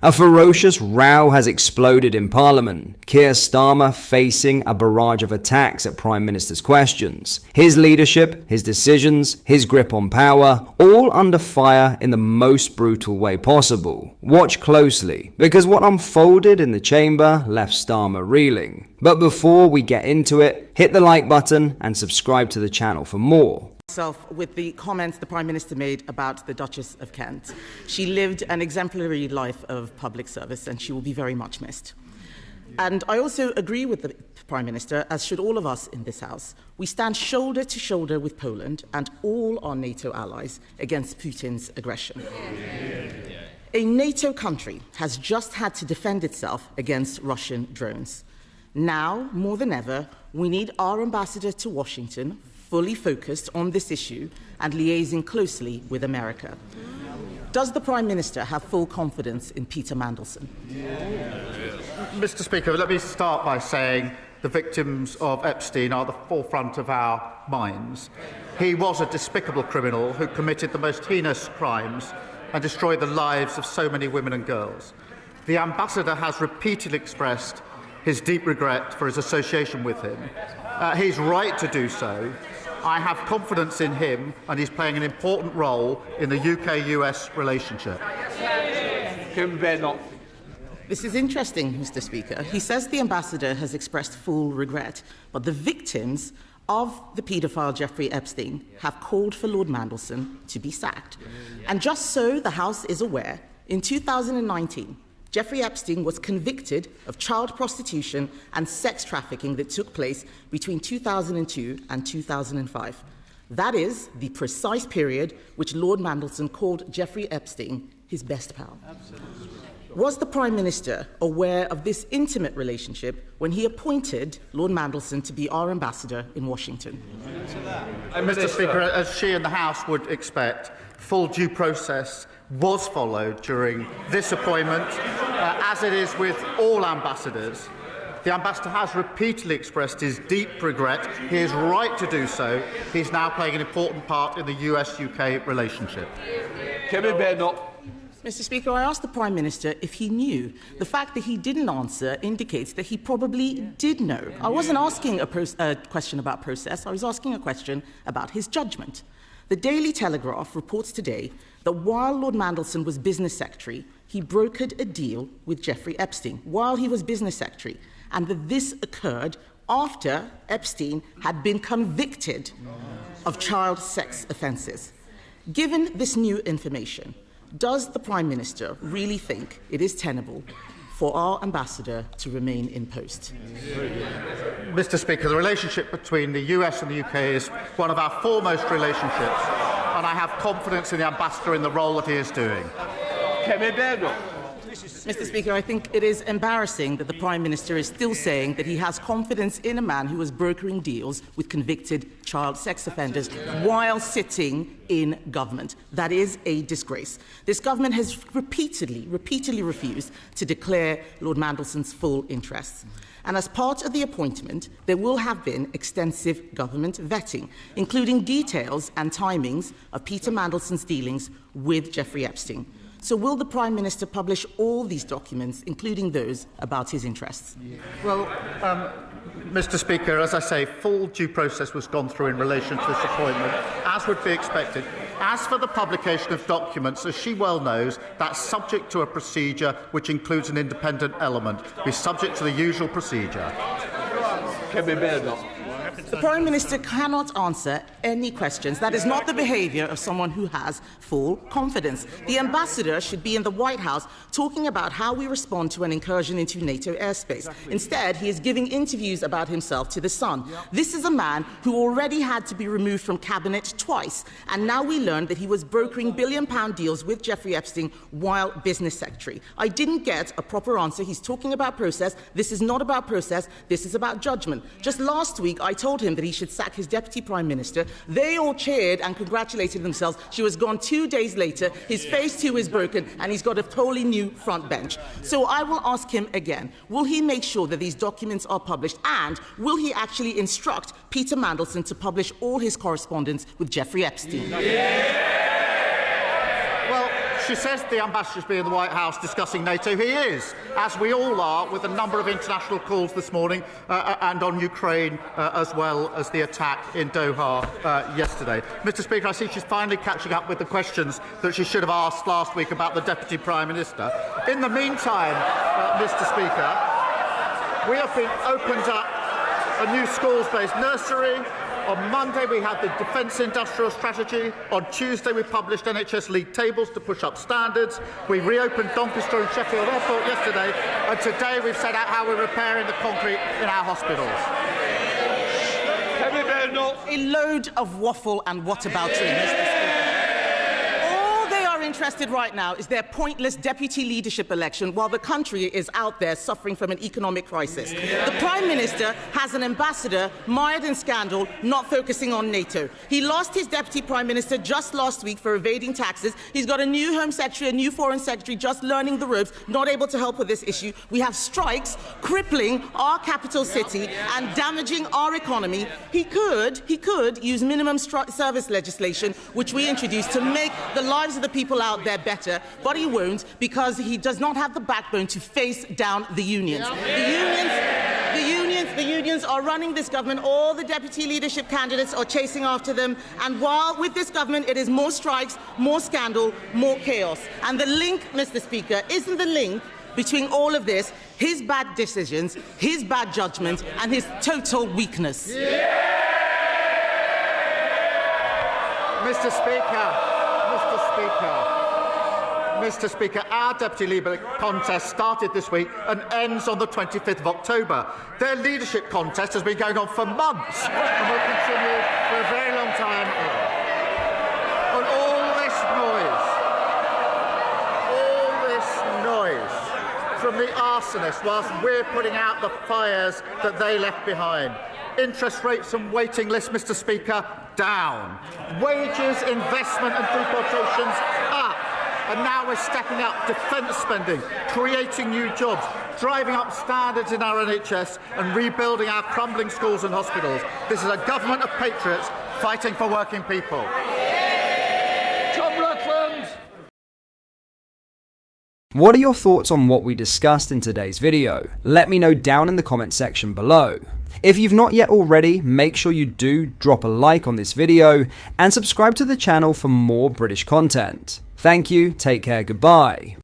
A ferocious row has exploded in Parliament, Keir Starmer facing a barrage of attacks at Prime Minister's questions. His leadership, his decisions, his grip on power, all under fire in the most brutal way possible. Watch closely, because what unfolded in the chamber left Starmer reeling. But before we get into it, hit the like button and subscribe to the channel for more. With the comments the Prime Minister made about the Duchess of Kent. She lived an exemplary life of public service and she will be very much missed. And I also agree with the Prime Minister, as should all of us in this House. We stand shoulder to shoulder with Poland and all our NATO allies against Putin's aggression. A NATO country has just had to defend itself against Russian drones. Now, more than ever, we need our ambassador to Washington fully focused on this issue and liaising closely with America. Does the Prime Minister have full confidence in Peter Mandelson? Mr. Speaker, let me start by saying the victims of Epstein are the forefront of our minds. He was a despicable criminal who committed the most heinous crimes and destroyed the lives of so many women and girls. The Ambassador has repeatedly expressed his deep regret for his association with him. He's right to do so. I have confidence in him, and he's playing an important role in the UK-US relationship. This is interesting, Mr. Speaker. He says the Ambassador has expressed full regret, but the victims of the paedophile Jeffrey Epstein have called for Lord Mandelson to be sacked. And just so the House is aware, in 2019, Jeffrey Epstein was convicted of child prostitution and sex trafficking that took place between 2002 and 2005. That is the precise period which Lord Mandelson called Jeffrey Epstein his best pal. Absolutely. Was the Prime Minister aware of this intimate relationship when he appointed Lord Mandelson to be our ambassador in Washington? Mr. Speaker, as she and the House would expect, full due process was followed during this appointment, as it is with all ambassadors. The Ambassador has repeatedly expressed his deep regret. He is right to do so. He's now playing an important part in the US-UK relationship. Mr. Speaker, I asked the Prime Minister if he knew. The fact that he didn't answer indicates that he probably did know. I wasn't asking a question about process, I was asking a question about his judgment. The Daily Telegraph reports today that while Lord Mandelson was Business Secretary, he brokered a deal with Jeffrey Epstein while he was Business Secretary, and that this occurred after Epstein had been convicted of child sex offences. Given this new information, does the Prime Minister really think it is tenable for our ambassador to remain in post? Mr. Speaker, the relationship between the US and the UK is one of our foremost relationships, and I have confidence in the ambassador in the role that he is doing. Mr. Speaker, I think it is embarrassing that the Prime Minister is still saying that he has confidence in a man who was brokering deals with convicted child sex offenders while sitting in government. That is a disgrace. This government has repeatedly refused to declare Lord Mandelson's full interests. And as part of the appointment, there will have been extensive government vetting, including details and timings of Peter Mandelson's dealings with Jeffrey Epstein. So will the Prime Minister publish all these documents, including those about his interests? Well, Mr. Speaker, as I say, full due process was gone through in relation to this appointment, as would be expected. As for the publication of documents, as she well knows, that's subject to a procedure which includes an independent element. Be subject to the usual procedure. The Prime Minister cannot answer any questions. That is not the behaviour of someone who has full confidence. The Ambassador should be in the White House talking about how we respond to an incursion into NATO airspace. Instead, he is giving interviews about himself to The Sun. This is a man who already had to be removed from cabinet twice, and now we learned that he was brokering billion-pound deals with Jeffrey Epstein while Business Secretary. I didn't get a proper answer. He's talking about process. This is not about process. This is about judgment. Just last week, I told him that he should sack his Deputy Prime Minister. They all cheered and congratulated themselves. She was gone 2 days later. His phase 2 is broken and he's got a totally new front bench. So I will ask him again, will he make sure that these documents are published, and will he actually instruct Peter Mandelson to publish all his correspondence with Jeffrey Epstein? Well, She says the ambassador should be in the White House discussing NATO. He is, as we all are, with a number of international calls this morning and on Ukraine, as well as the attack in Doha yesterday. Mr. Speaker, I see she's finally catching up with the questions that she should have asked last week about the Deputy Prime Minister. In the meantime, Mr. Speaker, we have been opened up a new schools-based nursery. On Monday, we had the Defence Industrial Strategy. On Tuesday, we published NHS league tables to push up standards. We reopened Doncaster and Sheffield Airport yesterday. And today, we've set out how we're repairing the concrete in our hospitals. A load of waffle and whataboutery, Mr. Speaker. All they are interested right now is their pointless deputy leadership election while the country is out there suffering from an economic crisis. The Prime Minister has an ambassador mired in scandal, not focusing on NATO. He lost his Deputy Prime Minister just last week for evading taxes. He's got a new Home Secretary, a new Foreign Secretary, just learning the ropes, not able to help with this issue. We have strikes crippling our capital city and damaging our economy. He could use minimum service legislation, which we introduced, to make the lives of the people out there better, but he won't because he does not have the backbone to face down the unions. The unions are running this government. All the deputy leadership candidates are chasing after them. And while with this government it is more strikes, more scandal, more chaos. And the link, Mr. Speaker, isn't the link between all of this his bad decisions, his bad judgment, and his total weakness. Mr. Speaker, our Deputy Leader contest started this week and ends on the 25th of October. Their leadership contest has been going on for months and will continue for a very long time. And all this noise from the arsonists whilst we're putting out the fires that they left behind. Interest rates and waiting lists, Mr. Speaker, down. Wages, investment and deportations up. And now we're stepping up defence spending, creating new jobs, driving up standards in our NHS and rebuilding our crumbling schools and hospitals. This is a government of patriots fighting for working people. What are your thoughts on what we discussed in today's video? Let me know down in the comment section below. If you've not yet already, make sure you do drop a like on this video and subscribe to the channel for more British content. Thank you, take care, goodbye.